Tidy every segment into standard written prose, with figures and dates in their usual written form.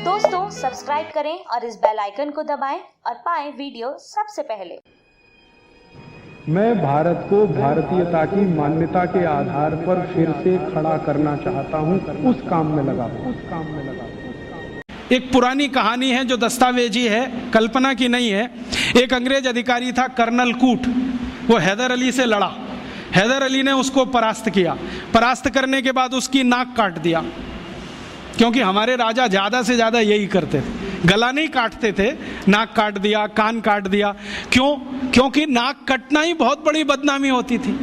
दोस्तों सब्सक्राइब करें और इस बेल आइकन को दबाएं और पाएं वीडियो सबसे पहले। मैं भारत को भारतीयता की मान्यता के आधार पर फिर से खड़ा करना चाहता हूं, उस काम में लगा। एक पुरानी कहानी है जो दस्तावेजी है, कल्पना की नहीं है। एक अंग्रेज अधिकारी था कर्नल कूट, वो हैदर अली से लड़ा। हैदर अली ने उसको परास्त किया। परास्त करने के बाद उसकी नाक काट दिया, क्योंकि हमारे राजा ज़्यादा से ज़्यादा यही करते थे, गला नहीं काटते थे, नाक काट दिया, कान काट दिया। क्यों? क्योंकि नाक कटना ही बहुत बड़ी बदनामी होती थी।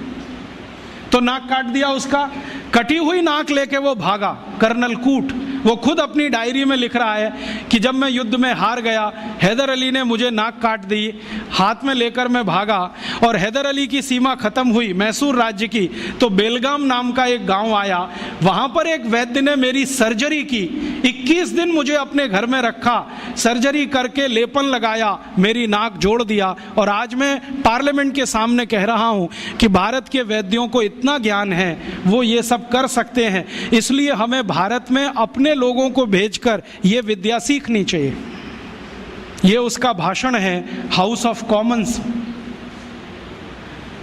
तो नाक काट दिया उसका। कटी हुई नाक लेके वो भागा। कर्नल कूट वो खुद अपनी डायरी में लिख रहा है कि जब मैं युद्ध में हार गया, हैदर अली ने मुझे नाक काट दी, हाथ में लेकर मैं भागा और हैदर अली की सीमा खत्म हुई मैसूर राज्य की, तो बेलगाम नाम का एक गांव आया। वहां पर एक वैद्य ने मेरी सर्जरी की, 21 दिन मुझे अपने घर में रखा, सर्जरी करके लेपन लगाया, मेरी नाक जोड़ दिया। और आज मैं पार्लियामेंट के सामने कह रहा हूं कि भारत के वैद्यों को इतना ज्ञान है, वो ये सब कर सकते हैं। इसलिए हमें भारत में अपने लोगों को भेजकर ये विद्या सीखनी चाहिए। ये उसका भाषण है हाउस ऑफ कॉमन्स।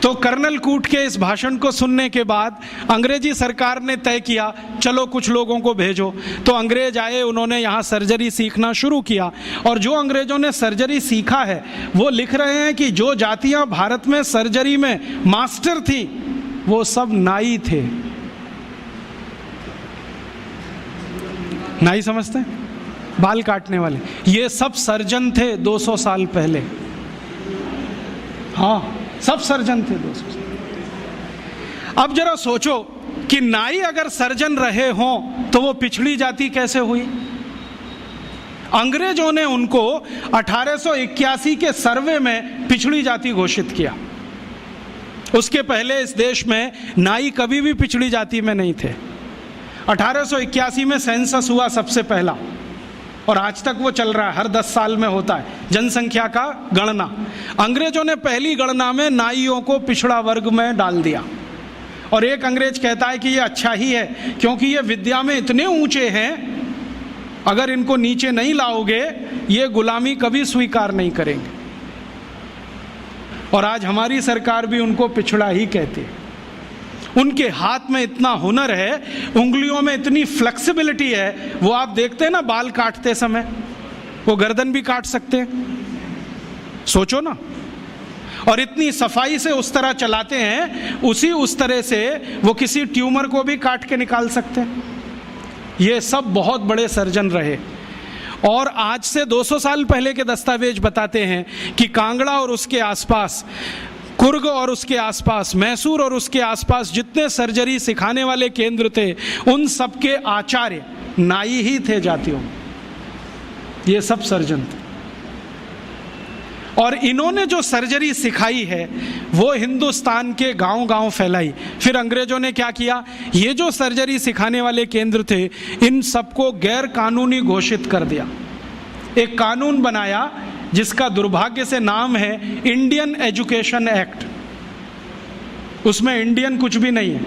तो कर्नल कूट के इस भाषण को सुनने के बाद अंग्रेजी सरकार ने तय किया, चलो कुछ लोगों को भेजो। तो अंग्रेज आए, उन्होंने यहाँ सर्जरी सीखना शुरू किया। और जो अंग्रेजों ने सर्जरी सीखा है वो लिख रहे हैं कि जो जातियां भारत में सर्जरी में मास्टर थी वो सब नाई थे। नाई समझते हैं? बाल काटने वाले। ये सब सर्जन थे 200 साल पहले। हाँ, सब सर्जन थे 200 साल। अब जरा सोचो कि नाई अगर सर्जन रहे हों तो वो पिछड़ी जाति कैसे हुई? अंग्रेजों ने उनको 1881 के सर्वे में पिछड़ी जाति घोषित किया। उसके पहले इस देश में नाई कभी भी पिछड़ी जाति में नहीं थे। 1881 में सेंसस हुआ सबसे पहला, और आज तक वो चल रहा है, हर 10 साल में होता है जनसंख्या का गणना। अंग्रेजों ने पहली गणना में नाइयों को पिछड़ा वर्ग में डाल दिया। और एक अंग्रेज कहता है कि ये अच्छा ही है, क्योंकि ये विद्या में इतने ऊंचे हैं, अगर इनको नीचे नहीं लाओगे ये गुलामी कभी स्वीकार नहीं करेंगे। और आज हमारी सरकार भी उनको पिछड़ा ही कहती है। उनके हाथ में इतना हुनर है, उंगलियों में इतनी फ्लेक्सिबिलिटी है। वो आप देखते हैं ना, बाल काटते समय वो गर्दन भी काट सकते हैं, सोचो ना। और इतनी सफाई से उस तरह चलाते हैं, उस तरह से वो किसी ट्यूमर को भी काट के निकाल सकते हैं। ये सब बहुत बड़े सर्जन रहे। और आज से 200 साल पहले के दस्तावेज बताते हैं कि कांगड़ा और उसके आसपास, कुर्ग और उसके आसपास, मैसूर और उसके आसपास जितने सर्जरी सिखाने वाले केंद्र थे, उन सबके आचार्य नाई ही थे जातियों। ये सब सर्जन थे। और इन्होंने जो सर्जरी सिखाई है वो हिंदुस्तान के गांव-गांव फैलाई। फिर अंग्रेजों ने क्या किया, ये जो सर्जरी सिखाने वाले केंद्र थे, इन सबको गैर कानूनी घोषित कर दिया। एक कानून बनाया जिसका दुर्भाग्य से नाम है इंडियन एजुकेशन एक्ट। उसमें इंडियन कुछ भी नहीं है,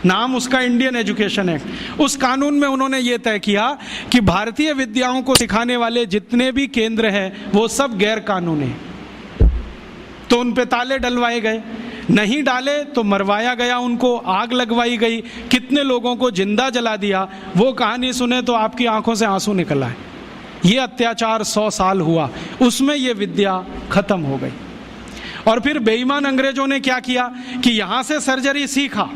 नाम उसका इंडियन एजुकेशन एक्ट। उस कानून में उन्होंने ये तय किया कि भारतीय विद्याओं को सिखाने वाले जितने भी केंद्र हैं वो सब गैर कानूनी हैं। तो उन पे ताले डलवाए गए, नहीं डाले तो मरवाया गया, उनको आग लगवाई गई, कितने लोगों को जिंदा जला दिया। वो कहानी सुने तो आपकी आंखों से आंसू निकल आए। ये अत्याचार 100 साल हुआ, उसमें ये विद्या खत्म हो गई। और फिर बेईमान अंग्रेजों ने क्या किया कि यहां से सर्जरी सीखा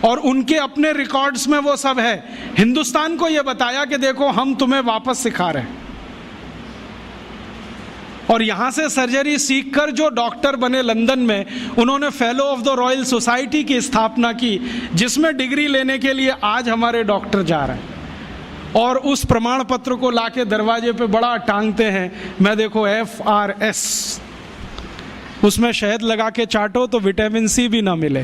और उनके अपने रिकॉर्ड्स में वो सब है। हिंदुस्तान को ये बताया कि देखो हम तुम्हें वापस सिखा रहे हैं। और यहां से सर्जरी सीखकर जो डॉक्टर बने लंदन में, उन्होंने fellow of the royal society की स्थापना की, जिसमें डिग्री लेने के लिए आज हमारे डॉक्टर जा रहे हैं। और उस प्रमाण पत्र को लाके दरवाजे पे बड़ा टांगते हैं। मैं देखो FRS, उसमें शहद लगा के चाटो तो विटामिन C भी ना मिले।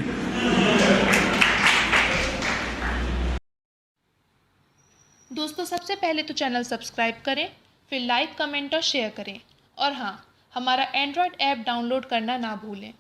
दोस्तों सबसे पहले तो चैनल सब्सक्राइब करें, फिर लाइक, कमेंट और शेयर करें। और हाँ, हमारा एंड्रॉयड ऐप डाउनलोड करना ना भूलें।